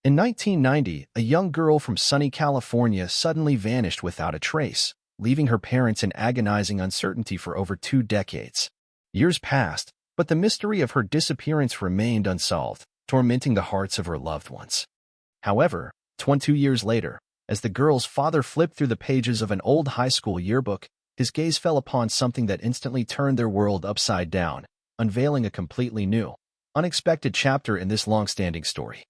In 1990, a young girl from sunny California suddenly vanished without a trace, leaving her parents in agonizing uncertainty for over 2 decades. Years passed, but the mystery of her disappearance remained unsolved, tormenting the hearts of her loved ones. However, 22 years later, as the girl's father flipped through the pages of an old high school yearbook, his gaze fell upon something that instantly turned their world upside down, unveiling a completely new, unexpected chapter in this long-standing story.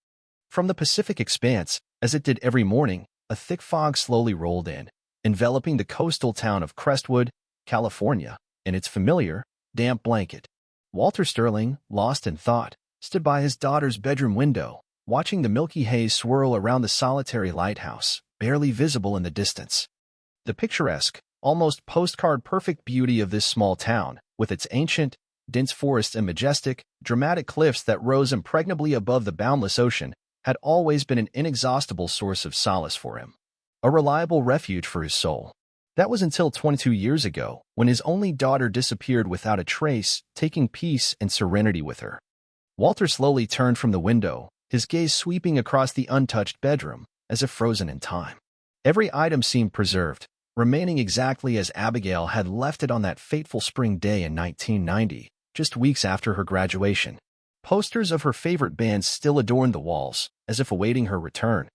From the Pacific expanse, as it did every morning, a thick fog slowly rolled in, enveloping the coastal town of Crestwood, California, in its familiar, damp blanket. Walter Sterling, lost in thought, stood by his daughter's bedroom window, watching the milky haze swirl around the solitary lighthouse, barely visible in the distance. The picturesque, almost postcard-perfect beauty of this small town, with its ancient, dense forests and majestic, dramatic cliffs that rose impregnably above the boundless ocean, had always been an inexhaustible source of solace for him, a reliable refuge for his soul. That was until 22 years ago, when his only daughter disappeared without a trace, taking peace and serenity with her. Walter slowly turned from the window, his gaze sweeping across the untouched bedroom, as if frozen in time. Every item seemed preserved, remaining exactly as Abigail had left it on that fateful spring day in 1990, just weeks after her graduation. Posters of her favorite bands still adorned the walls, as if awaiting her return.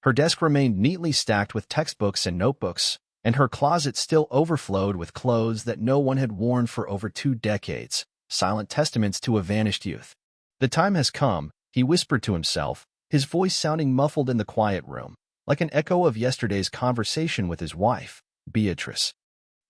Her desk remained neatly stacked with textbooks and notebooks, and her closet still overflowed with clothes that no one had worn for over 2 decades, silent testaments to a vanished youth. "The time has come," he whispered to himself, his voice sounding muffled in the quiet room, like an echo of yesterday's conversation with his wife, Beatrice.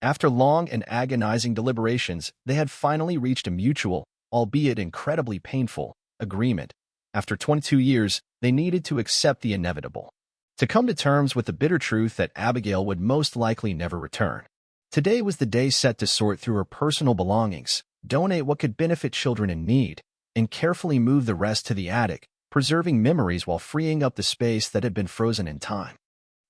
After long and agonizing deliberations, they had finally reached a mutual, albeit incredibly painful, agreement. After 22 years, they needed to accept the inevitable. To come to terms with the bitter truth that Abigail would most likely never return. Today was the day set to sort through her personal belongings, donate what could benefit children in need, and carefully move the rest to the attic, preserving memories while freeing up the space that had been frozen in time.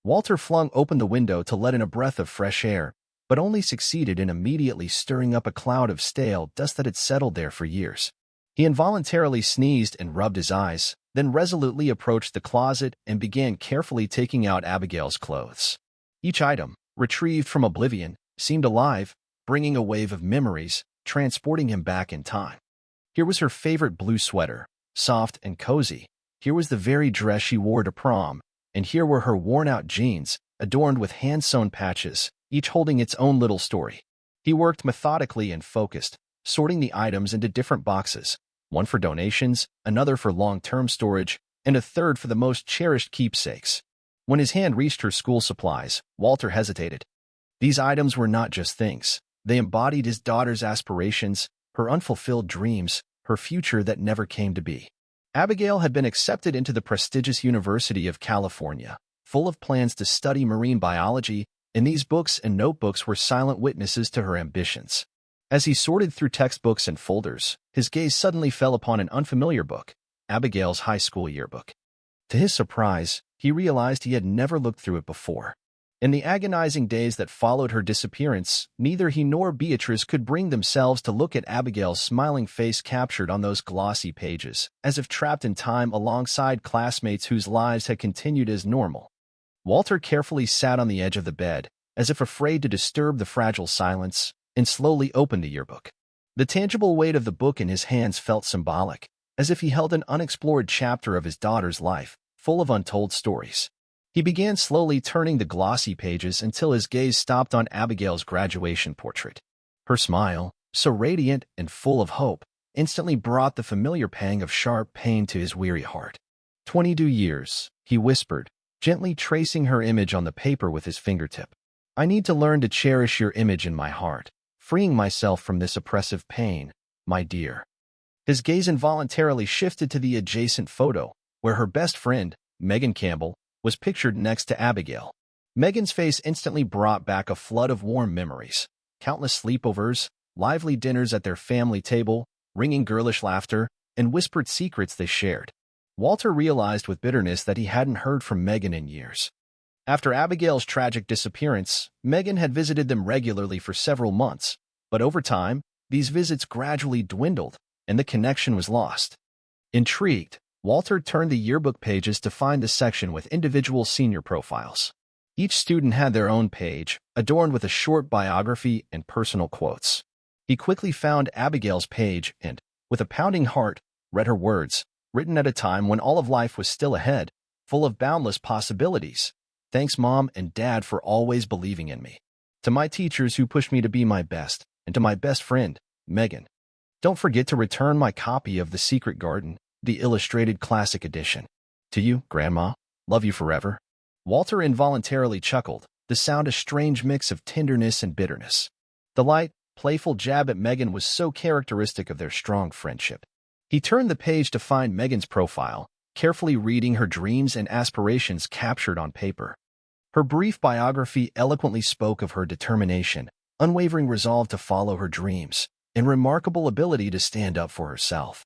Walter flung open the window to let in a breath of fresh air, but only succeeded in immediately stirring up a cloud of stale dust that had settled there for years. He involuntarily sneezed and rubbed his eyes, then resolutely approached the closet and began carefully taking out Abigail's clothes. Each item, retrieved from oblivion, seemed alive, bringing a wave of memories, transporting him back in time. Here was her favorite blue sweater, soft and cozy. Here was the very dress she wore to prom, and here were her worn-out jeans, adorned with hand-sewn patches, each holding its own little story. He worked methodically and focused, sorting the items into different boxes, one for donations, another for long-term storage, and a third for the most cherished keepsakes. When his hand reached her school supplies, Walter hesitated. These items were not just things. They embodied his daughter's aspirations, her unfulfilled dreams, her future that never came to be. Abigail had been accepted into the prestigious University of California, full of plans to study marine biology, and these books and notebooks were silent witnesses to her ambitions. As he sorted through textbooks and folders, his gaze suddenly fell upon an unfamiliar book, Abigail's high school yearbook. To his surprise, he realized he had never looked through it before. In the agonizing days that followed her disappearance, neither he nor Beatrice could bring themselves to look at Abigail's smiling face captured on those glossy pages, as if trapped in time alongside classmates whose lives had continued as normal. Walter carefully sat on the edge of the bed, as if afraid to disturb the fragile silence, and slowly opened the yearbook. The tangible weight of the book in his hands felt symbolic, as if he held an unexplored chapter of his daughter's life, full of untold stories. He began slowly turning the glossy pages until his gaze stopped on Abigail's graduation portrait. Her smile, so radiant and full of hope, instantly brought the familiar pang of sharp pain to his weary heart. 22 years, he whispered, gently tracing her image on the paper with his fingertip. I need to learn to cherish your image in my heart, freeing myself from this oppressive pain, my dear. His gaze involuntarily shifted to the adjacent photo, where her best friend, Megan Campbell, was pictured next to Abigail. Megan's face instantly brought back a flood of warm memories. Countless sleepovers, lively dinners at their family table, ringing girlish laughter, and whispered secrets they shared. Walter realized with bitterness that he hadn't heard from Megan in years. After Abigail's tragic disappearance, Megan had visited them regularly for several months, but over time, these visits gradually dwindled, and the connection was lost. Intrigued, Walter turned the yearbook pages to find the section with individual senior profiles. Each student had their own page, adorned with a short biography and personal quotes. He quickly found Abigail's page and, with a pounding heart, read her words, written at a time when all of life was still ahead, full of boundless possibilities. Thanks, Mom and Dad, for always believing in me. To my teachers who pushed me to be my best, and to my best friend, Megan. Don't forget to return my copy of The Secret Garden, the illustrated classic edition. To you, Grandma. Love you forever. Walter involuntarily chuckled, the sound a strange mix of tenderness and bitterness. The light, playful jab at Megan was so characteristic of their strong friendship. He turned the page to find Megan's profile, carefully reading her dreams and aspirations captured on paper. Her brief biography eloquently spoke of her determination, unwavering resolve to follow her dreams, and remarkable ability to stand up for herself.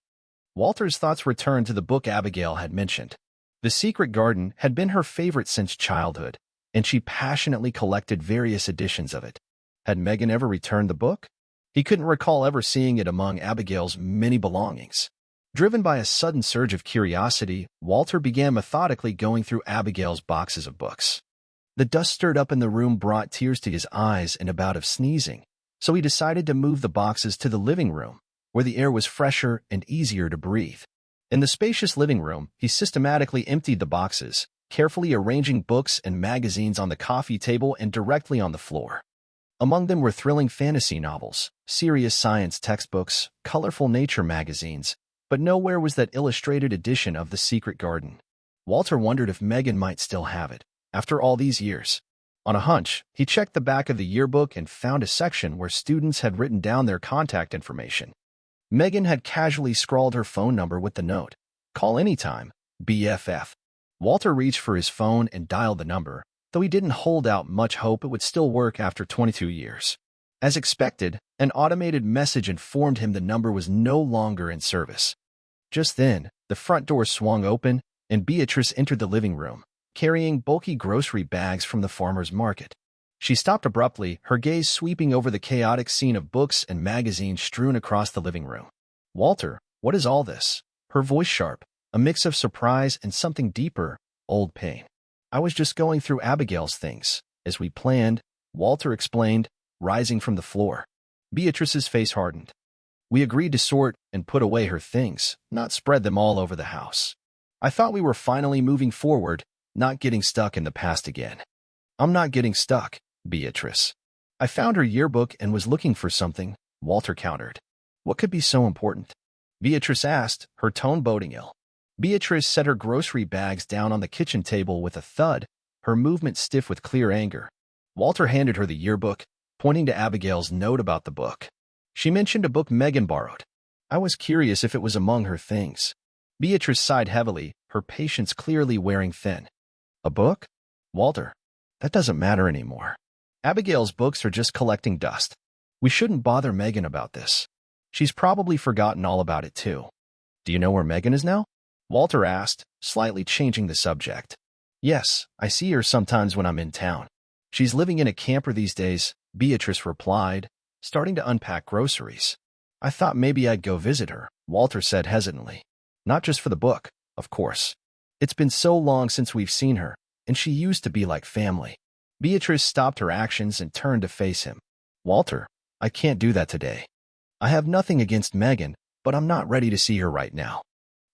Walter's thoughts returned to the book Abigail had mentioned. The Secret Garden had been her favorite since childhood, and she passionately collected various editions of it. Had Megan ever returned the book? He couldn't recall ever seeing it among Abigail's many belongings. Driven by a sudden surge of curiosity, Walter began methodically going through Abigail's boxes of books. The dust stirred up in the room brought tears to his eyes and a bout of sneezing, so he decided to move the boxes to the living room, where the air was fresher and easier to breathe. In the spacious living room, he systematically emptied the boxes, carefully arranging books and magazines on the coffee table and directly on the floor. Among them were thrilling fantasy novels, serious science textbooks, colorful nature magazines, but nowhere was that illustrated edition of The Secret Garden. Walter wondered if Megan might still have it, after all these years. On a hunch, he checked the back of the yearbook and found a section where students had written down their contact information. Megan had casually scrawled her phone number with the note, "Call anytime, BFF." Walter reached for his phone and dialed the number, though he didn't hold out much hope it would still work after 22 years. As expected, an automated message informed him the number was no longer in service. Just then, the front door swung open, and Beatrice entered the living room, carrying bulky grocery bags from the farmer's market. She stopped abruptly, her gaze sweeping over the chaotic scene of books and magazines strewn across the living room. "Walter, what is all this?" Her voice sharp, a mix of surprise and something deeper, old pain. "I was just going through Abigail's things, as we planned," Walter explained, rising from the floor. Beatrice's face hardened. "We agreed to sort and put away her things, not spread them all over the house. I thought we were finally moving forward, not getting stuck in the past again." "I'm not getting stuck, Beatrice. I found her yearbook and was looking for something," Walter countered. "What could be so important?" Beatrice asked, her tone boding ill. Beatrice set her grocery bags down on the kitchen table with a thud, her movement stiff with clear anger. Walter handed her the yearbook, pointing to Abigail's note about the book. "She mentioned a book Megan borrowed. I was curious if it was among her things." Beatrice sighed heavily, her patience clearly wearing thin. "A book? Walter, that doesn't matter anymore. Abigail's books are just collecting dust. We shouldn't bother Megan about this. She's probably forgotten all about it too." "Do you know where Megan is now?" Walter asked, slightly changing the subject. "Yes, I see her sometimes when I'm in town. She's living in a camper these days," Beatrice replied, starting to unpack groceries. "I thought maybe I'd go visit her," Walter said hesitantly. "Not just for the book, of course. It's been so long since we've seen her, and she used to be like family." Beatrice stopped her actions and turned to face him. "Walter, I can't do that today. I have nothing against Megan, but I'm not ready to see her right now.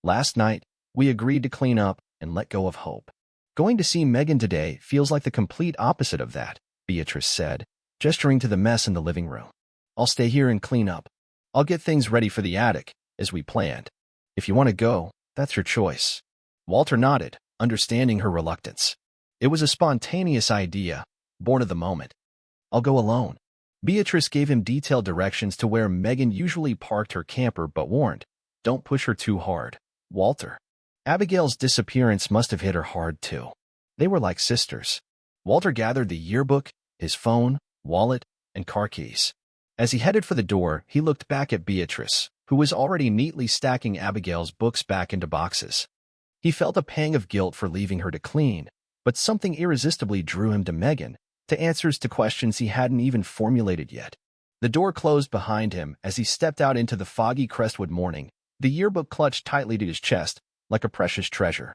Last night, we agreed to clean up and let go of hope. Going to see Megan today feels like the complete opposite of that," Beatrice said, gesturing to the mess in the living room. "I'll stay here and clean up. I'll get things ready for the attic, as we planned. If you want to go, that's your choice." Walter nodded, understanding her reluctance. It was a spontaneous idea, born of the moment. "I'll go alone." Beatrice gave him detailed directions to where Megan usually parked her camper but warned, "Don't push her too hard, Walter." Abigail's disappearance must have hit her hard too. They were like sisters. Walter gathered the yearbook, his phone, wallet, and car keys. As he headed for the door, he looked back at Beatrice, who was already neatly stacking Abigail's books back into boxes. He felt a pang of guilt for leaving her to clean, but something irresistibly drew him to Megan, to answers to questions he hadn't even formulated yet. The door closed behind him as he stepped out into the foggy Crestwood morning, the yearbook clutched tightly to his chest, like a precious treasure.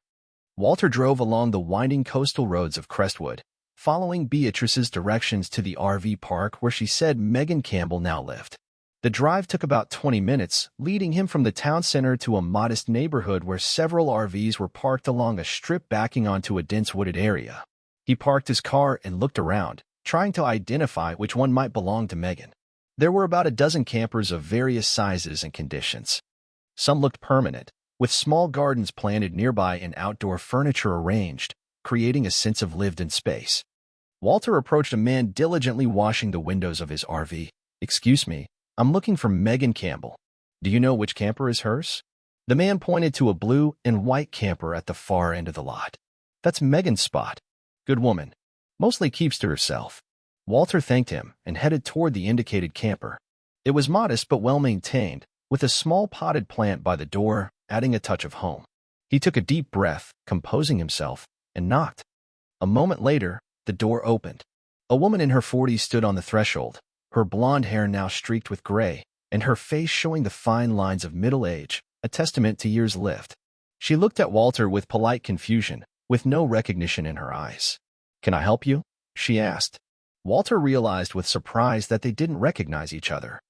Walter drove along the winding coastal roads of Crestwood, following Beatrice's directions to the RV park where she said Megan Campbell now lived. The drive took about 20 minutes, leading him from the town center to a modest neighborhood where several RVs were parked along a strip backing onto a dense wooded area. He parked his car and looked around, trying to identify which one might belong to Megan. There were about a dozen campers of various sizes and conditions. Some looked permanent, with small gardens planted nearby and outdoor furniture arranged, creating a sense of lived-in space. Walter approached a man diligently washing the windows of his RV. "Excuse me, I'm looking for Megan Campbell. Do you know which camper is hers?" The man pointed to a blue and white camper at the far end of the lot. "That's Megan's spot. Good woman. Mostly keeps to herself." Walter thanked him and headed toward the indicated camper. It was modest but well-maintained, with a small potted plant by the door, adding a touch of home. He took a deep breath, composing himself, and knocked. A moment later, the door opened. A woman in her 40s stood on the threshold, her blonde hair now streaked with gray, and her face showing the fine lines of middle age, a testament to years lived. She looked at Walter with polite confusion, with no recognition in her eyes. "Can I help you?" she asked. Walter realized with surprise that they didn't recognize each other.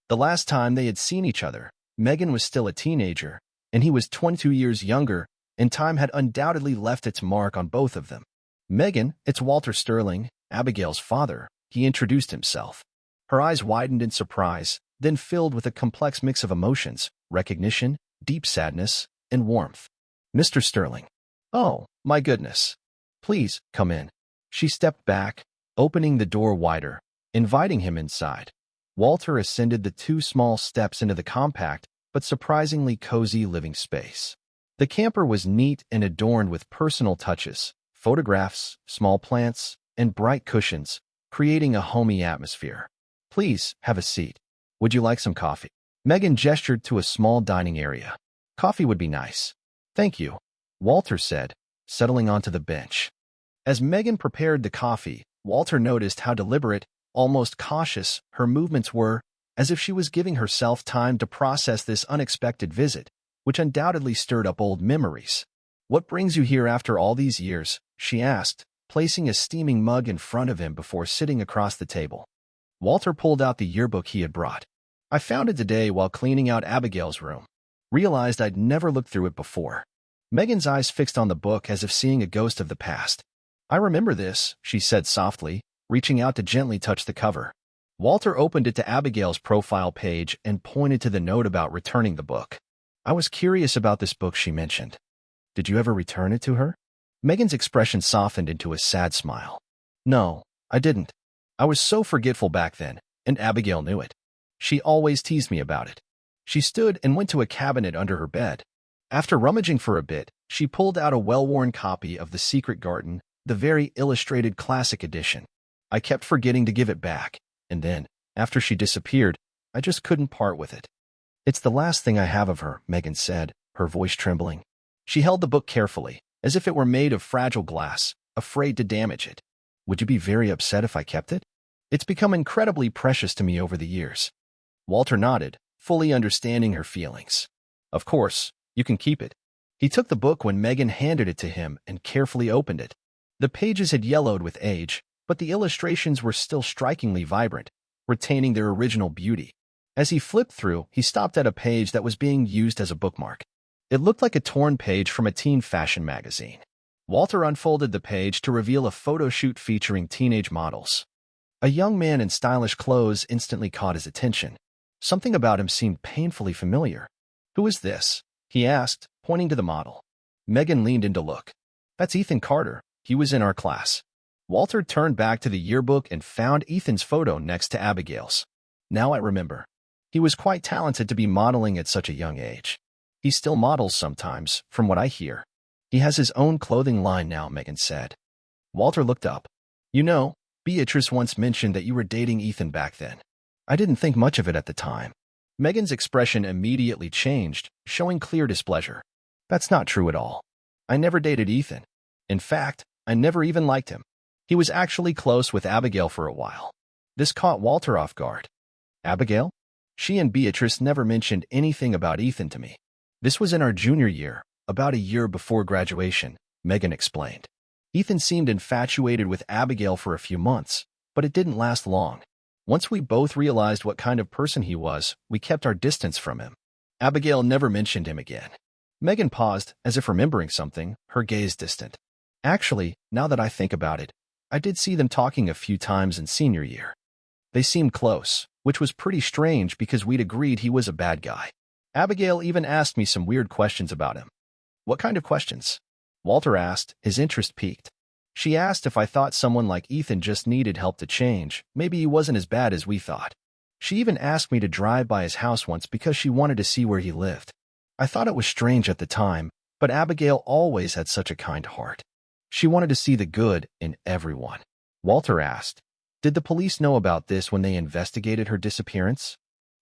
The last time they had seen each other, Megan was still a teenager, and he was 22 years younger, and time had undoubtedly left its mark on both of them. "Megan, it's Walter Sterling, Abigail's father," he introduced himself. Her eyes widened in surprise, then filled with a complex mix of emotions, recognition, deep sadness, and warmth. "Mr. Sterling. Oh, my goodness. Please, come in." She stepped back, opening the door wider, inviting him inside. Walter ascended the 2 small steps into the compact but surprisingly cozy living space. The camper was neat and adorned with personal touches, photographs, small plants, and bright cushions, creating a homey atmosphere. "Please, have a seat. Would you like some coffee?" Megan gestured to a small dining area. "Coffee would be nice." "Thank you," Walter said, settling onto the bench. As Megan prepared the coffee, Walter noticed how deliberate, almost cautious, her movements were, as if she was giving herself time to process this unexpected visit, which undoubtedly stirred up old memories. "What brings you here after all these years?" she asked, placing a steaming mug in front of him before sitting across the table. Walter pulled out the yearbook he had brought. "I found it today while cleaning out Abigail's room. Realized I'd never looked through it before." Megan's eyes fixed on the book as if seeing a ghost of the past. "I remember this," she said softly, reaching out to gently touch the cover. Walter opened it to Abigail's profile page and pointed to the note about returning the book. "I was curious about this book she mentioned. Did you ever return it to her?" Megan's expression softened into a sad smile. "No, I didn't. I was so forgetful back then, and Abigail knew it. She always teased me about it." She stood and went to a cabinet under her bed. After rummaging for a bit, she pulled out a well-worn copy of The Secret Garden, the very illustrated classic edition. "I kept forgetting to give it back, and then, after she disappeared, I just couldn't part with it." "It's the last thing I have of her," Megan said, her voice trembling. She held the book carefully, as if it were made of fragile glass, afraid to damage it. "Would you be very upset if I kept it? It's become incredibly precious to me over the years." Walter nodded, fully understanding her feelings. "Of course, you can keep it." He took the book when Megan handed it to him and carefully opened it. The pages had yellowed with age, but the illustrations were still strikingly vibrant, retaining their original beauty. As he flipped through, he stopped at a page that was being used as a bookmark. It looked like a torn page from a teen fashion magazine. Walter unfolded the page to reveal a photo shoot featuring teenage models. A young man in stylish clothes instantly caught his attention. Something about him seemed painfully familiar. "Who is this?" he asked, pointing to the model. Megan leaned in to look. "That's Ethan Carter. He was in our class." Walter turned back to the yearbook and found Ethan's photo next to Abigail's. "Now I remember. He was quite talented to be modeling at such a young age. He still models sometimes, from what I hear. He has his own clothing line now," Megan said. Walter looked up. "You know, Beatrice once mentioned that you were dating Ethan back then. I didn't think much of it at the time." Megan's expression immediately changed, showing clear displeasure. "That's not true at all. I never dated Ethan. In fact, I never even liked him. He was actually close with Abigail for a while." This caught Walter off guard. "Abigail? She and Beatrice never mentioned anything about Ethan to me. This was in our junior year, about a year before graduation, Megan explained. Ethan seemed infatuated with Abigail for a few months, but it didn't last long. Once we both realized what kind of person he was, we kept our distance from him. Abigail never mentioned him again. Megan paused, as if remembering something, her gaze distant. Actually, now that I think about it, I did see them talking a few times in senior year. They seemed close, which was pretty strange because we'd agreed he was a bad guy. Abigail even asked me some weird questions about him. What kind of questions? Walter asked, his interest piqued. She asked if I thought someone like Ethan just needed help to change, maybe he wasn't as bad as we thought. She even asked me to drive by his house once because she wanted to see where he lived. I thought it was strange at the time, but Abigail always had such a kind heart. She wanted to see the good in everyone. Walter asked, "Did the police know about this when they investigated her disappearance?"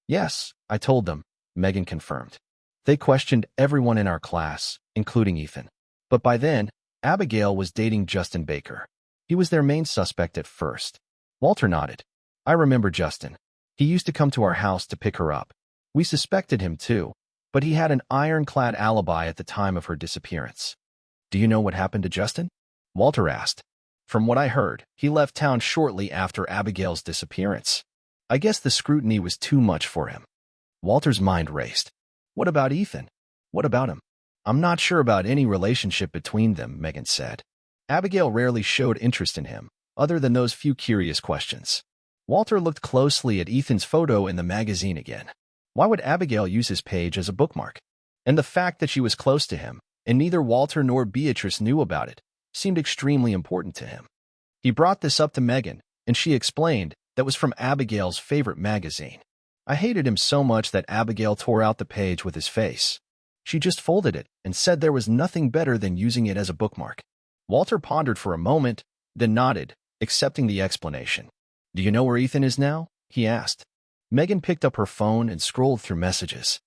"Yes, I told them," Megan confirmed. "They questioned everyone in our class, including Ethan. But by then, Abigail was dating Justin Baker. He was their main suspect at first." Walter nodded. "I remember Justin. He used to come to our house to pick her up. We suspected him too, but he had an ironclad alibi at the time of her disappearance." "Do you know what happened to Justin?" Walter asked. "From what I heard, he left town shortly after Abigail's disappearance. I guess the scrutiny was too much for him." Walter's mind raced. "What about Ethan? What about him?" "I'm not sure about any relationship between them," Megan said. "Abigail rarely showed interest in him, other than those few curious questions." Walter looked closely at Ethan's photo in the magazine again. Why would Abigail use his page as a bookmark? And the fact that she was close to him, and neither Walter nor Beatrice knew about it, seemed extremely important to him. He brought this up to Megan, and she explained that was from Abigail's favorite magazine. "I hated him so much that Abigail tore out the page with his face. She just folded it and said there was nothing better than using it as a bookmark." Walter pondered for a moment, then nodded, accepting the explanation. "Do you know where Ethan is now?" he asked. Megan picked up her phone and scrolled through messages.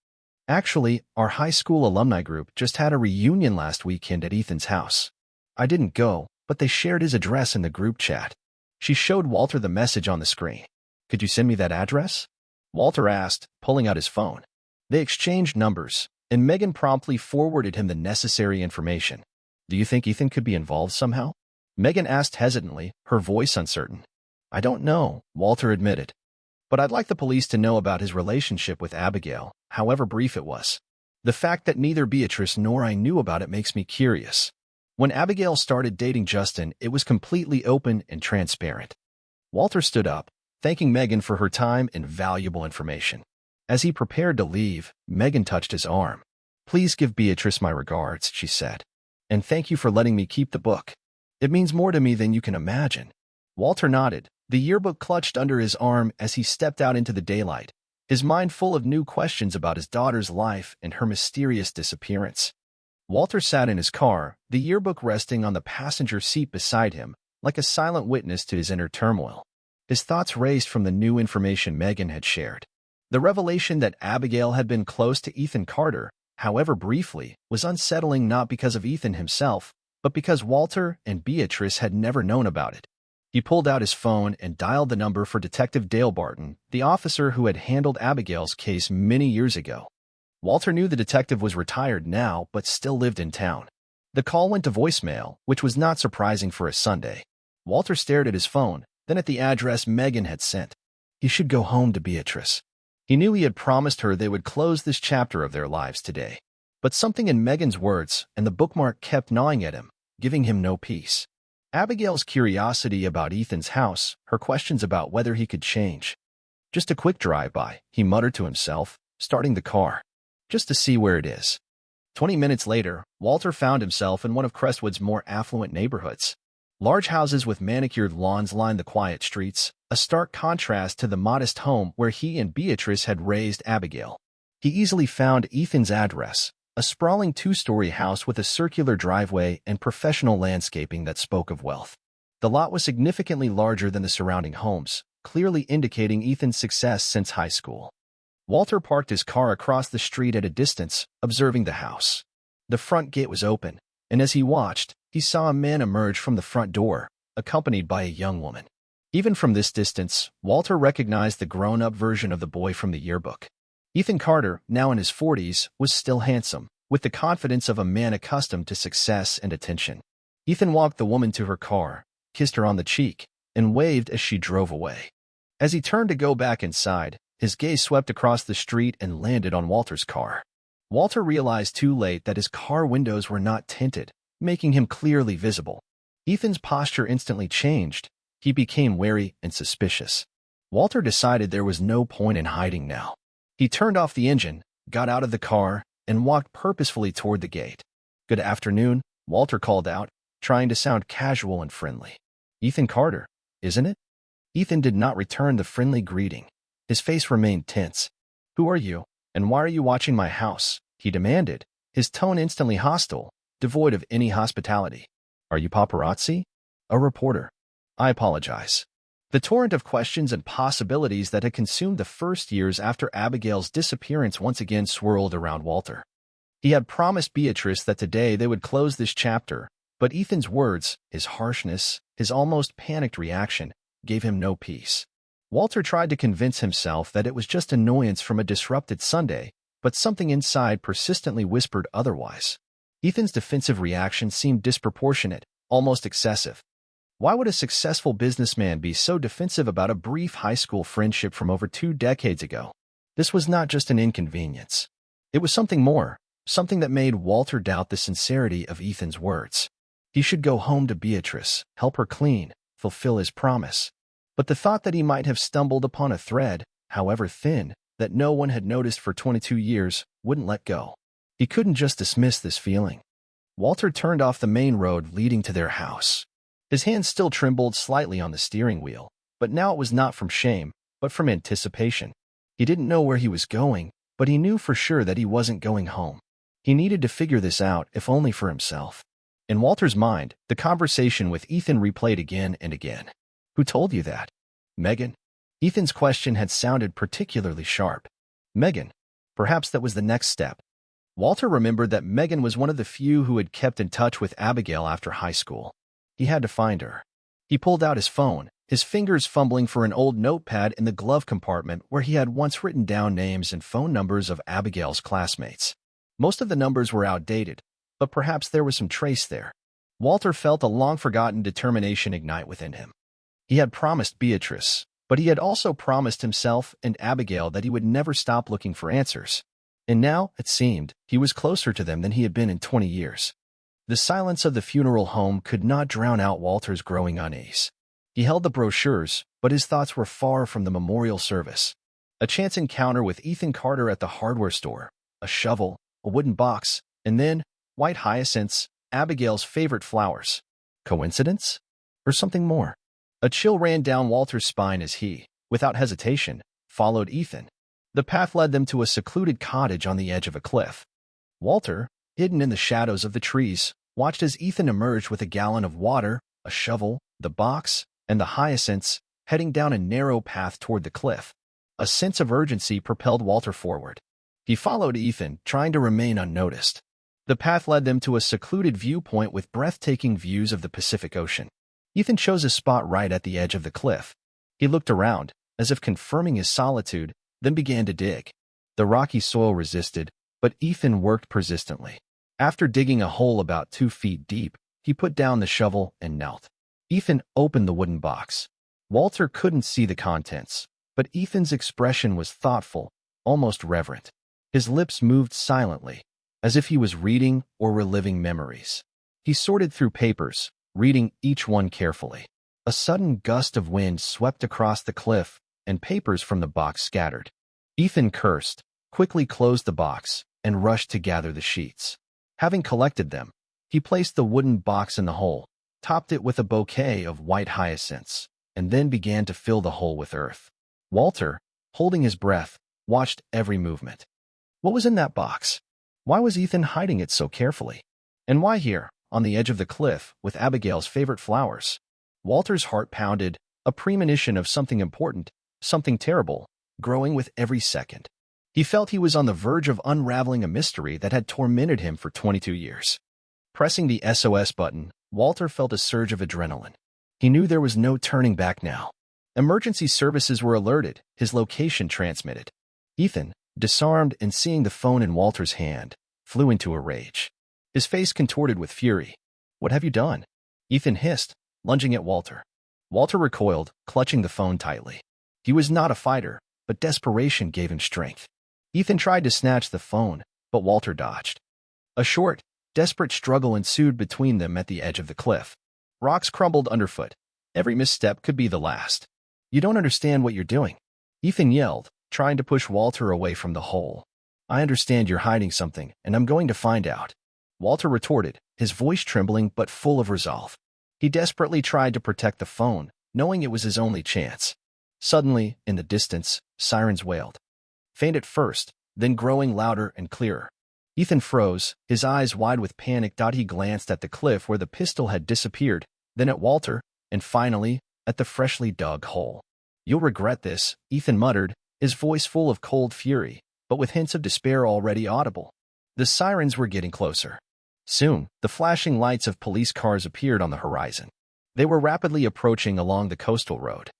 "Actually, our high school alumni group just had a reunion last weekend at Ethan's house. I didn't go, but they shared his address in the group chat." She showed Walter the message on the screen. "Could you send me that address?" Walter asked, pulling out his phone. They exchanged numbers, and Megan promptly forwarded him the necessary information. "Do you think Ethan could be involved somehow?" Megan asked hesitantly, her voice uncertain. "I don't know," Walter admitted. "But I'd like the police to know about his relationship with Abigail, however brief it was. The fact that neither Beatrice nor I knew about it makes me curious. When Abigail started dating Justin, it was completely open and transparent." Walter stood up, thanking Megan for her time and valuable information. As he prepared to leave, Megan touched his arm. "Please give Beatrice my regards," she said. "And thank you for letting me keep the book. It means more to me than you can imagine." Walter nodded, the yearbook clutched under his arm as he stepped out into the daylight, his mind full of new questions about his daughter's life and her mysterious disappearance. Walter sat in his car, the yearbook resting on the passenger seat beside him, like a silent witness to his inner turmoil. His thoughts raced from the new information Megan had shared. The revelation that Abigail had been close to Ethan Carter, however briefly, was unsettling not because of Ethan himself, but because Walter and Beatrice had never known about it. He pulled out his phone and dialed the number for Detective Dale Barton, the officer who had handled Abigail's case many years ago. Walter knew the detective was retired now, but still lived in town. The call went to voicemail, which was not surprising for a Sunday. Walter stared at his phone, then at the address Megan had sent. He should go home to Beatrice. He knew he had promised her they would close this chapter of their lives today. But something in Megan's words and the bookmark kept gnawing at him, giving him no peace. Abigail's curiosity about Ethan's house, her questions about whether he could change. "Just a quick drive-by," he muttered to himself, starting the car. "Just to see where it is." 20 minutes later, Walter found himself in one of Crestwood's more affluent neighborhoods. Large houses with manicured lawns lined the quiet streets, a stark contrast to the modest home where he and Beatrice had raised Abigail. He easily found Ethan's address, a sprawling two-story house with a circular driveway and professional landscaping that spoke of wealth. The lot was significantly larger than the surrounding homes, clearly indicating Ethan's success since high school. Walter parked his car across the street at a distance, observing the house. The front gate was open, and as he watched, he saw a man emerge from the front door, accompanied by a young woman. Even from this distance, Walter recognized the grown-up version of the boy from the yearbook. Ethan Carter, now in his 40s, was still handsome, with the confidence of a man accustomed to success and attention. Ethan walked the woman to her car, kissed her on the cheek, and waved as she drove away. As he turned to go back inside, his gaze swept across the street and landed on Walter's car. Walter realized too late that his car windows were not tinted, making him clearly visible. Ethan's posture instantly changed. He became wary and suspicious. Walter decided there was no point in hiding now. He turned off the engine, got out of the car, and walked purposefully toward the gate. "Good afternoon," Walter called out, trying to sound casual and friendly. "Ethan Carter, isn't it?" Ethan did not return the friendly greeting. His face remained tense. "Who are you, and why are you watching my house?" he demanded, his tone instantly hostile, devoid of any hospitality. "Are you paparazzi?" "A reporter." "I apologize." The torrent of questions and possibilities that had consumed the first years after Abigail's disappearance once again swirled around Walter. He had promised Beatrice that today they would close this chapter, but Ethan's words, his harshness, his almost panicked reaction, gave him no peace. Walter tried to convince himself that it was just annoyance from a disrupted Sunday, but something inside persistently whispered otherwise. Ethan's defensive reaction seemed disproportionate, almost excessive. Why would a successful businessman be so defensive about a brief high school friendship from over 2 decades ago? This was not just an inconvenience. It was something more, something that made Walter doubt the sincerity of Ethan's words. He should go home to Beatrice, help her clean, fulfill his promise. But the thought that he might have stumbled upon a thread, however thin, that no one had noticed for 22 years, wouldn't let go. He couldn't just dismiss this feeling. Walter turned off the main road leading to their house. His hands still trembled slightly on the steering wheel, but now it was not from shame, but from anticipation. He didn't know where he was going, but he knew for sure that he wasn't going home. He needed to figure this out, if only for himself. In Walter's mind, the conversation with Ethan replayed again and again. "Who told you that?" "Megan." Ethan's question had sounded particularly sharp. Megan. Perhaps that was the next step. Walter remembered that Megan was one of the few who had kept in touch with Abigail after high school. He had to find her. He pulled out his phone, his fingers fumbling for an old notepad in the glove compartment where he had once written down names and phone numbers of Abigail's classmates. Most of the numbers were outdated, but perhaps there was some trace there. Walter felt a long-forgotten determination ignite within him. He had promised Beatrice, but he had also promised himself and Abigail that he would never stop looking for answers. And now, it seemed, he was closer to them than he had been in 20 years. The silence of the funeral home could not drown out Walter's growing unease. He held the brochures, but his thoughts were far from the memorial service. A chance encounter with Ethan Carter at the hardware store, a shovel, a wooden box, and then, white hyacinths, Abigail's favorite flowers. Coincidence? Or something more? A chill ran down Walter's spine as he, without hesitation, followed Ethan. The path led them to a secluded cottage on the edge of a cliff. Walter, hidden in the shadows of the trees, watched as Ethan emerged with a gallon of water, a shovel, the box, and the hyacinths, heading down a narrow path toward the cliff. A sense of urgency propelled Walter forward. He followed Ethan, trying to remain unnoticed. The path led them to a secluded viewpoint with breathtaking views of the Pacific Ocean. Ethan chose a spot right at the edge of the cliff. He looked around, as if confirming his solitude, then began to dig. The rocky soil resisted, but Ethan worked persistently. After digging a hole about 2 feet deep, he put down the shovel and knelt. Ethan opened the wooden box. Walter couldn't see the contents, but Ethan's expression was thoughtful, almost reverent. His lips moved silently, as if he was reading or reliving memories. He sorted through papers, reading each one carefully. A sudden gust of wind swept across the cliff, and papers from the box scattered. Ethan cursed, quickly closed the box, and rushed to gather the sheets. Having collected them, he placed the wooden box in the hole, topped it with a bouquet of white hyacinths, and then began to fill the hole with earth. Walter, holding his breath, watched every movement. What was in that box? Why was Ethan hiding it so carefully? And why here, on the edge of the cliff, with Abigail's favorite flowers? Walter's heart pounded, a premonition of something important, something terrible, growing with every second. He felt he was on the verge of unraveling a mystery that had tormented him for 22 years. Pressing the SOS button, Walter felt a surge of adrenaline. He knew there was no turning back now. Emergency services were alerted, his location transmitted. Ethan, disarmed and seeing the phone in Walter's hand, flew into a rage. His face contorted with fury. "What have you done?" Ethan hissed, lunging at Walter. Walter recoiled, clutching the phone tightly. He was not a fighter, but desperation gave him strength. Ethan tried to snatch the phone, but Walter dodged. A short, desperate struggle ensued between them at the edge of the cliff. Rocks crumbled underfoot. Every misstep could be the last. "You don't understand what you're doing," Ethan yelled, trying to push Walter away from the hole. "I understand you're hiding something, and I'm going to find out," Walter retorted, his voice trembling but full of resolve. He desperately tried to protect the phone, knowing it was his only chance. Suddenly, in the distance, sirens wailed. Faint at first, then growing louder and clearer. Ethan froze, his eyes wide with panic. He glanced at the cliff where the pistol had disappeared, then at Walter, and finally, at the freshly dug hole. "You'll regret this," Ethan muttered, his voice full of cold fury, but with hints of despair already audible. The sirens were getting closer. Soon, the flashing lights of police cars appeared on the horizon. They were rapidly approaching along the coastal road.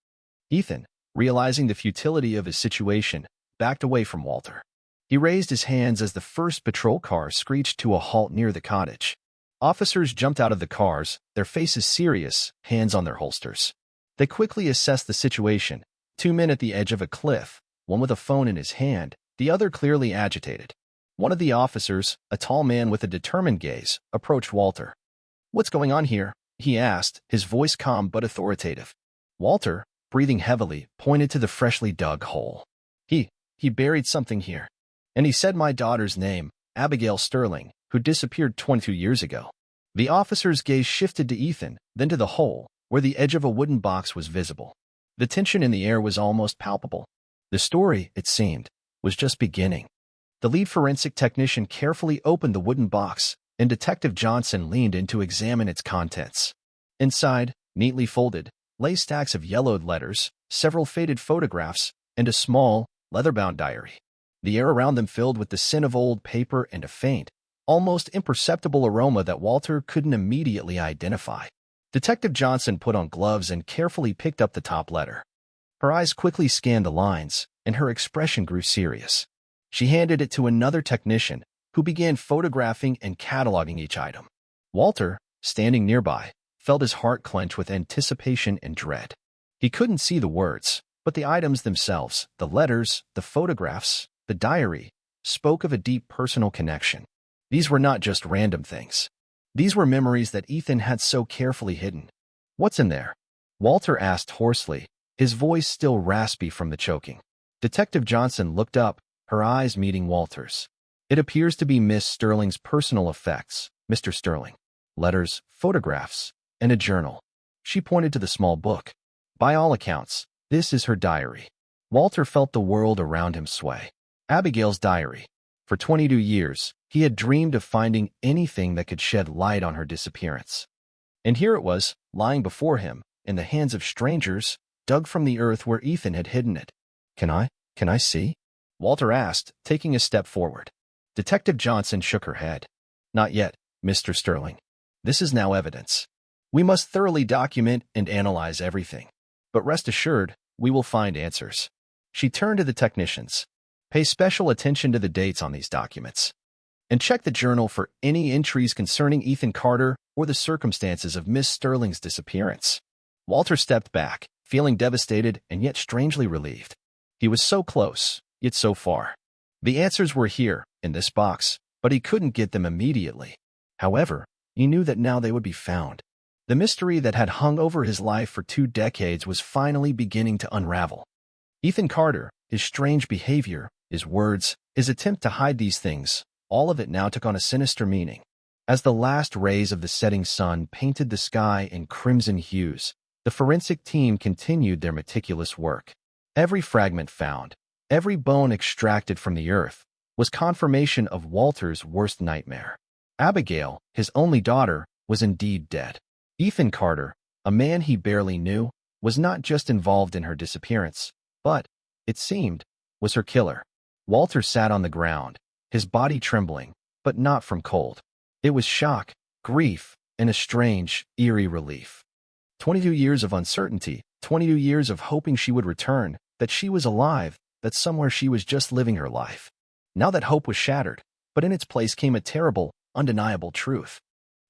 Ethan, realizing the futility of his situation, backed away from Walter. He raised his hands as the first patrol car screeched to a halt near the cottage. Officers jumped out of the cars, their faces serious, hands on their holsters. They quickly assessed the situation. 2 men at the edge of a cliff, one with a phone in his hand, the other clearly agitated. One of the officers, a tall man with a determined gaze, approached Walter. "What's going on here?" he asked, his voice calm but authoritative. Walter, breathing heavily, pointed to the freshly dug hole. He buried something here. And he said my daughter's name, Abigail Sterling, who disappeared 22 years ago. The officer's gaze shifted to Ethan, then to the hole, where the edge of a wooden box was visible. The tension in the air was almost palpable. The story, it seemed, was just beginning. The lead forensic technician carefully opened the wooden box, and Detective Johnson leaned in to examine its contents. Inside, neatly folded, lay stacks of yellowed letters, several faded photographs, and a small, leather-bound diary. The air around them filled with the scent of old paper and a faint, almost imperceptible aroma that Walter couldn't immediately identify. Detective Johnson put on gloves and carefully picked up the top letter. Her eyes quickly scanned the lines, and her expression grew serious. She handed it to another technician, who began photographing and cataloging each item. Walter, standing nearby, felt his heart clench with anticipation and dread. He couldn't see the words, but the items themselves, the letters, the photographs, the diary, spoke of a deep personal connection. These were not just random things. These were memories that Ethan had so carefully hidden. "What's in there?" Walter asked hoarsely, his voice still raspy from the choking. Detective Johnson looked up, her eyes meeting Walter's. "It appears to be Miss Sterling's personal effects, Mr. Sterling. Letters, photographs, and a journal." She pointed to the small book. "By all accounts, this is her diary." Walter felt the world around him sway. Abigail's diary. For 22 years, he had dreamed of finding anything that could shed light on her disappearance. And here it was, lying before him, in the hands of strangers, dug from the earth where Ethan had hidden it. Can I see?" Walter asked, taking a step forward. Detective Johnson shook her head. "Not yet, Mr. Sterling. This is now evidence. We must thoroughly document and analyze everything. But rest assured, we will find answers." She turned to the technicians. "Pay special attention to the dates on these documents. And check the journal for any entries concerning Ethan Carter or the circumstances of Miss Sterling's disappearance." Walter stepped back, feeling devastated and yet strangely relieved. He was so close, yet so far. The answers were here, in this box, but he couldn't get them immediately. However, he knew that now they would be found. The mystery that had hung over his life for 2 decades was finally beginning to unravel. Ethan Carter, his strange behavior, his words, his attempt to hide these things, all of it now took on a sinister meaning. As the last rays of the setting sun painted the sky in crimson hues, the forensic team continued their meticulous work. Every fragment found, every bone extracted from the earth, was confirmation of Walter's worst nightmare. Abigail, his only daughter, was indeed dead. Ethan Carter, a man he barely knew, was not just involved in her disappearance, but, it seemed, was her killer. Walter sat on the ground, his body trembling, but not from cold. It was shock, grief, and a strange, eerie relief. 22 years of uncertainty, 22 years of hoping she would return, that she was alive, that somewhere she was just living her life. Now that hope was shattered, but in its place came a terrible, undeniable truth.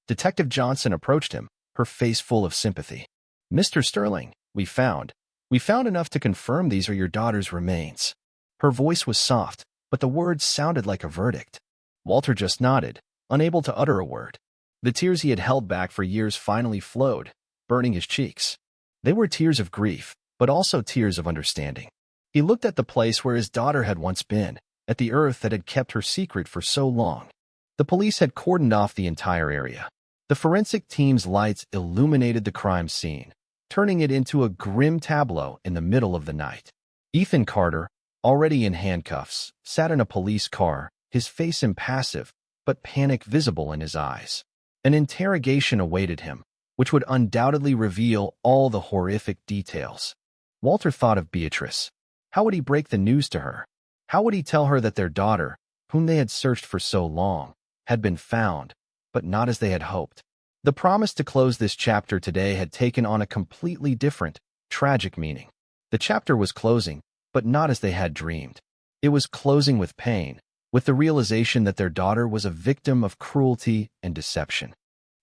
Detective Johnson approached him, her face full of sympathy. "Mr. Sterling, we found enough to confirm these are your daughter's remains." Her voice was soft, but the words sounded like a verdict. Walter just nodded, unable to utter a word. The tears he had held back for years finally flowed, burning his cheeks. They were tears of grief, but also tears of understanding. He looked at the place where his daughter had once been, at the earth that had kept her secret for so long. The police had cordoned off the entire area. The forensic team's lights illuminated the crime scene, turning it into a grim tableau in the middle of the night. Ethan Carter, already in handcuffs, sat in a police car, his face impassive, but panic visible in his eyes. An interrogation awaited him, which would undoubtedly reveal all the horrific details. Walter thought of Beatrice. How would he break the news to her? How would he tell her that their daughter, whom they had searched for so long, had been found, but not as they had hoped? The promise to close this chapter today had taken on a completely different, tragic meaning. The chapter was closing, but not as they had dreamed. It was closing with pain, with the realization that their daughter was a victim of cruelty and deception.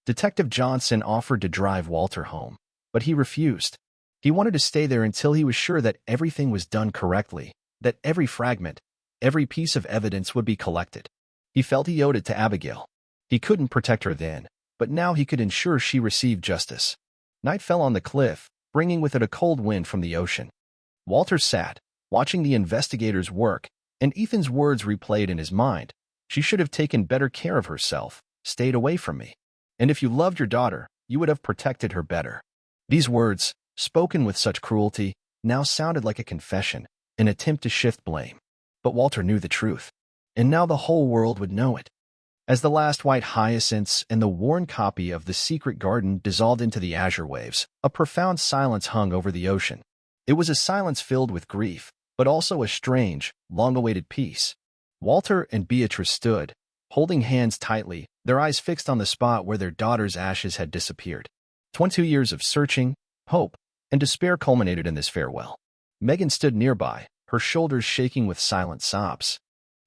Detective Johnson offered to drive Walter home, but he refused. He wanted to stay there until he was sure that everything was done correctly, that every fragment, every piece of evidence would be collected. He felt he owed it to Abigail. He couldn't protect her then, but now he could ensure she received justice. Night fell on the cliff, bringing with it a cold wind from the ocean. Walter sat, watching the investigators work, and Ethan's words replayed in his mind. "She should have taken better care of herself, stayed away from me. And if you loved your daughter, you would have protected her better." These words, spoken with such cruelty, now sounded like a confession, an attempt to shift blame. But Walter knew the truth, and now the whole world would know it. As the last white hyacinths and the worn copy of The Secret Garden dissolved into the azure waves, a profound silence hung over the ocean. It was a silence filled with grief, but also a strange, long-awaited peace. Walter and Beatrice stood, holding hands tightly, their eyes fixed on the spot where their daughter's ashes had disappeared. 22 years of searching, hope, and despair culminated in this farewell. Megan stood nearby, her shoulders shaking with silent sobs.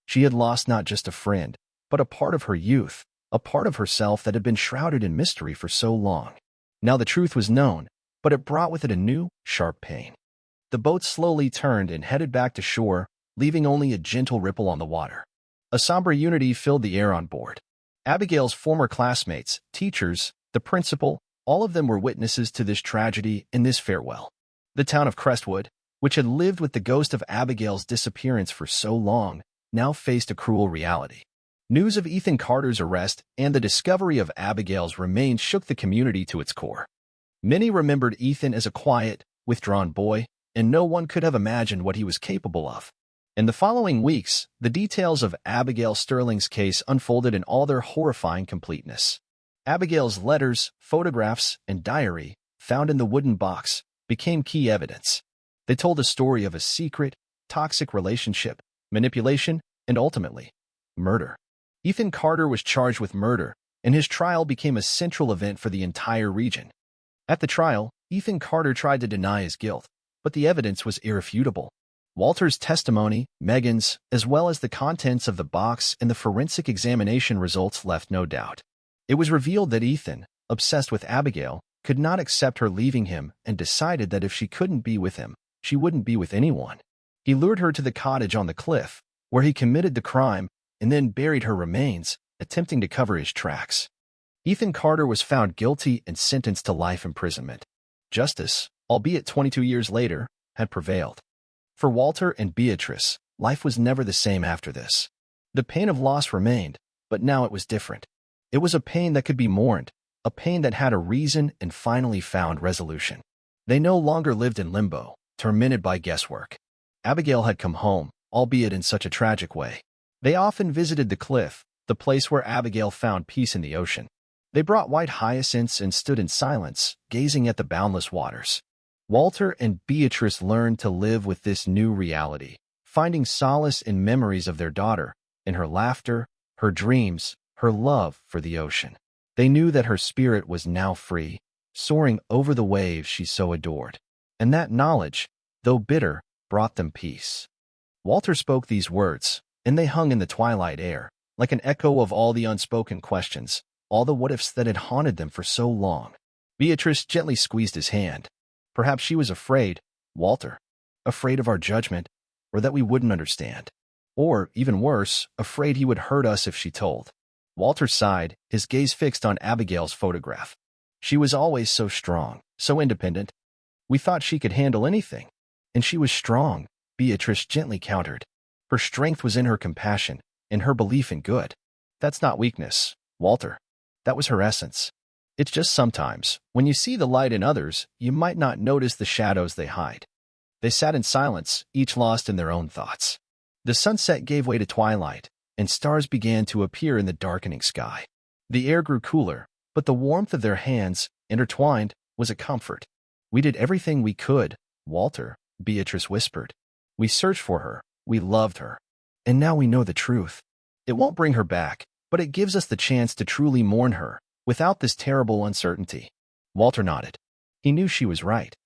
She had lost not just a friend, but a part of her youth, a part of herself that had been shrouded in mystery for so long. Now the truth was known, but it brought with it a new, sharp pain. The boat slowly turned and headed back to shore, leaving only a gentle ripple on the water. A somber unity filled the air on board. Abigail's former classmates, teachers, the principal, all of them were witnesses to this tragedy and this farewell. The town of Crestwood, which had lived with the ghost of Abigail's disappearance for so long, now faced a cruel reality. News of Ethan Carter's arrest and the discovery of Abigail's remains shook the community to its core. Many remembered Ethan as a quiet, withdrawn boy, and no one could have imagined what he was capable of. In the following weeks, the details of Abigail Sterling's case unfolded in all their horrifying completeness. Abigail's letters, photographs, and diary, found in the wooden box, became key evidence. They told a story of a secret, toxic relationship, manipulation, and ultimately, murder. Ethan Carter was charged with murder, and his trial became a central event for the entire region. At the trial, Ethan Carter tried to deny his guilt, but the evidence was irrefutable. Walter's testimony, Megan's, as well as the contents of the box and the forensic examination results left no doubt. It was revealed that Ethan, obsessed with Abigail, could not accept her leaving him and decided that if she couldn't be with him, she wouldn't be with anyone. He lured her to the cottage on the cliff, where he committed the crime, and then buried her remains, attempting to cover his tracks. Ethan Carter was found guilty and sentenced to life imprisonment. Justice, albeit 22 years later, had prevailed. For Walter and Beatrice, life was never the same after this. The pain of loss remained, but now it was different. It was a pain that could be mourned, a pain that had a reason and finally found resolution. They no longer lived in limbo, tormented by guesswork. Abigail had come home, albeit in such a tragic way. They often visited the cliff, the place where Abigail found peace in the ocean. They brought white hyacinths and stood in silence, gazing at the boundless waters. Walter and Beatrice learned to live with this new reality, finding solace in memories of their daughter, in her laughter, her dreams, her love for the ocean. They knew that her spirit was now free, soaring over the waves she so adored. And that knowledge, though bitter, brought them peace. Walter spoke these words, and they hung in the twilight air, like an echo of all the unspoken questions, all the what-ifs that had haunted them for so long. Beatrice gently squeezed his hand. Perhaps she was afraid, Walter, afraid of our judgment, or that we wouldn't understand. Or, even worse, afraid he would hurt us if she told. Walter sighed, his gaze fixed on Abigail's photograph. She was always so strong, so independent. We thought she could handle anything. And she was strong, Beatrice gently countered. Her strength was in her compassion, in her belief in good. That's not weakness, Walter. That was her essence. It's just sometimes, when you see the light in others, you might not notice the shadows they hide. They sat in silence, each lost in their own thoughts. The sunset gave way to twilight, and stars began to appear in the darkening sky. The air grew cooler, but the warmth of their hands, intertwined, was a comfort. We did everything we could, Walter, Beatrice whispered. We searched for her, we loved her. And now we know the truth. It won't bring her back, but it gives us the chance to truly mourn her, without this terrible uncertainty. Walter nodded. He knew she was right.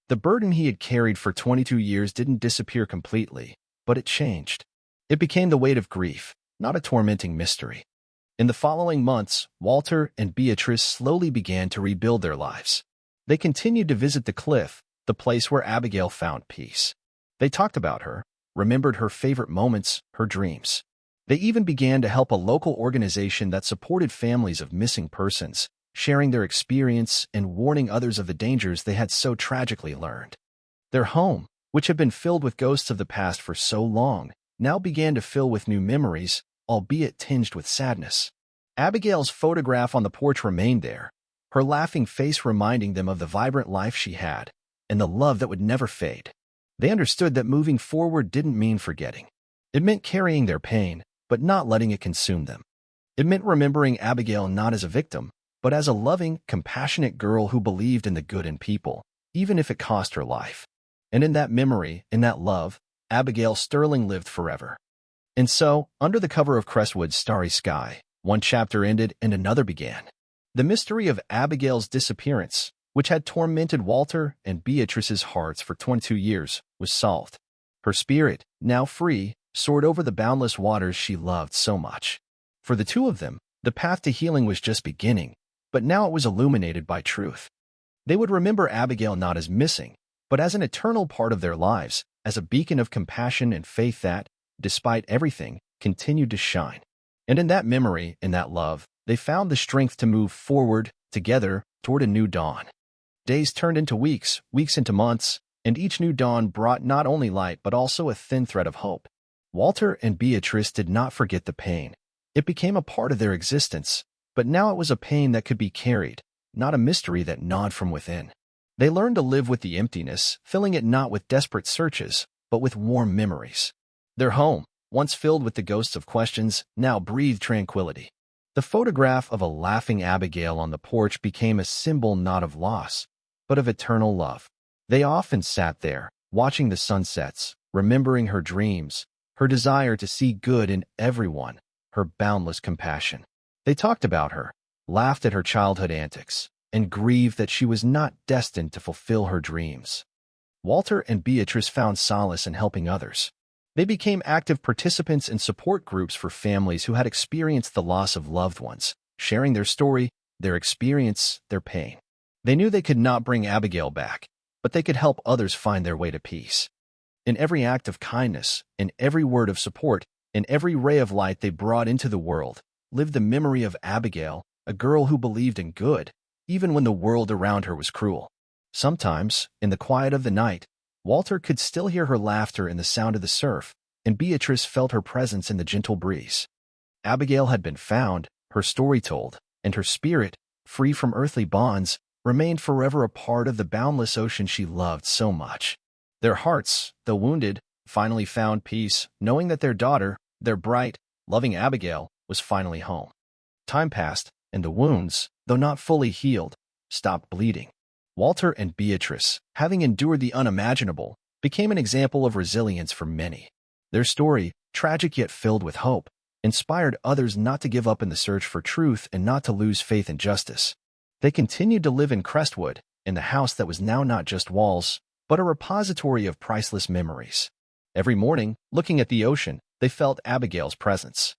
The burden he had carried for 22 years didn't disappear completely, but it changed. It became the weight of grief, not a tormenting mystery. In the following months, Walter and Beatrice slowly began to rebuild their lives. They continued to visit the cliff, the place where Abigail found peace. They talked about her, remembered her favorite moments, her dreams. They even began to help a local organization that supported families of missing persons, sharing their experience and warning others of the dangers they had so tragically learned. Their home, which had been filled with ghosts of the past for so long, now began to fill with new memories, albeit tinged with sadness. Abigail's photograph on the porch remained there, her laughing face reminding them of the vibrant life she had, and the love that would never fade. They understood that moving forward didn't mean forgetting. It meant carrying their pain, but not letting it consume them. It meant remembering Abigail not as a victim, but as a loving, compassionate girl who believed in the good in people, even if it cost her life. And in that memory, in that love, Abigail Sterling lived forever. And so, under the cover of Crestwood's starry sky, one chapter ended and another began. The mystery of Abigail's disappearance, which had tormented Walter and Beatrice's hearts for 22 years, was solved. Her spirit, now free, soared over the boundless waters she loved so much. For the two of them, the path to healing was just beginning, but now it was illuminated by truth. They would remember Abigail not as missing, but as an eternal part of their lives, as a beacon of compassion and faith that, despite everything, continued to shine. And in that memory, in that love, they found the strength to move forward, together, toward a new dawn. Days turned into weeks, weeks into months, and each new dawn brought not only light but also a thin thread of hope. Walter and Beatrice did not forget the pain. It became a part of their existence, but now it was a pain that could be carried, not a mystery that gnawed from within. They learned to live with the emptiness, filling it not with desperate searches, but with warm memories. Their home, once filled with the ghosts of questions, now breathed tranquility. The photograph of a laughing Abigail on the porch became a symbol not of loss, but of eternal love. They often sat there, watching the sunsets, remembering her dreams, her desire to see good in everyone, her boundless compassion. They talked about her, laughed at her childhood antics, and grieved that she was not destined to fulfill her dreams. Walter and Beatrice found solace in helping others. They became active participants in support groups for families who had experienced the loss of loved ones, sharing their story, their experience, their pain. They knew they could not bring Abigail back, but they could help others find their way to peace. In every act of kindness, in every word of support, in every ray of light they brought into the world, lived the memory of Abigail, a girl who believed in good, even when the world around her was cruel. Sometimes, in the quiet of the night, Walter could still hear her laughter in the sound of the surf, and Beatrice felt her presence in the gentle breeze. Abigail had been found, her story told, and her spirit, free from earthly bonds, remained forever a part of the boundless ocean she loved so much. Their hearts, though wounded, finally found peace, knowing that their daughter, their bright, loving Abigail, was finally home. Time passed, and the wounds, though not fully healed, stopped bleeding. Walter and Beatrice, having endured the unimaginable, became an example of resilience for many. Their story, tragic yet filled with hope, inspired others not to give up in the search for truth and not to lose faith in justice. They continued to live in Crestwood, in the house that was now not just walls, but a repository of priceless memories. Every morning, looking at the ocean, they felt Abigail's presence.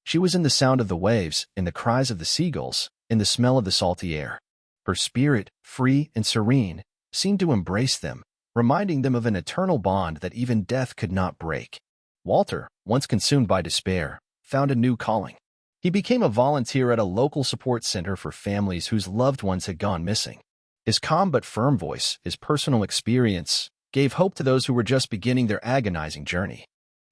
She was in the sound of the waves, in the cries of the seagulls, in the smell of the salty air. Her spirit, free and serene, seemed to embrace them, reminding them of an eternal bond that even death could not break. Walter, once consumed by despair, found a new calling. He became a volunteer at a local support center for families whose loved ones had gone missing. His calm but firm voice, his personal experience, gave hope to those who were just beginning their agonizing journey.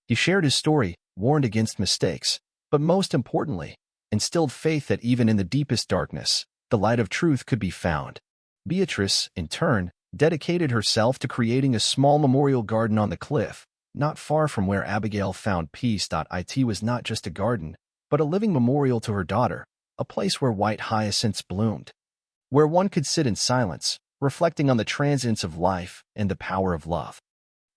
He shared his story, warned against mistakes, but most importantly, instilled faith that even in the deepest darkness, the light of truth could be found. Beatrice, in turn, dedicated herself to creating a small memorial garden on the cliff, not far from where Abigail found peace. It was not just a garden, but a living memorial to her daughter, a place where white hyacinths bloomed, where one could sit in silence, reflecting on the transience of life and the power of love.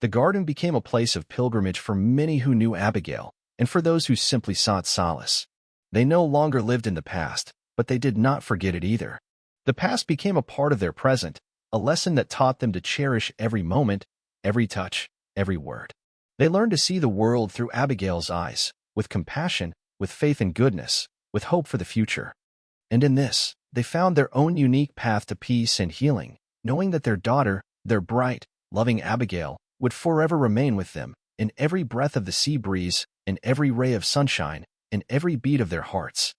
The garden became a place of pilgrimage for many who knew Abigail, and for those who simply sought solace. They no longer lived in the past, but they did not forget it either. The past became a part of their present, a lesson that taught them to cherish every moment, every touch, every word. They learned to see the world through Abigail's eyes, with compassion, with faith and goodness, with hope for the future. And in this, they found their own unique path to peace and healing, knowing that their daughter, their bright, loving Abigail, would forever remain with them, in every breath of the sea breeze, in every ray of sunshine, in every beat of their hearts.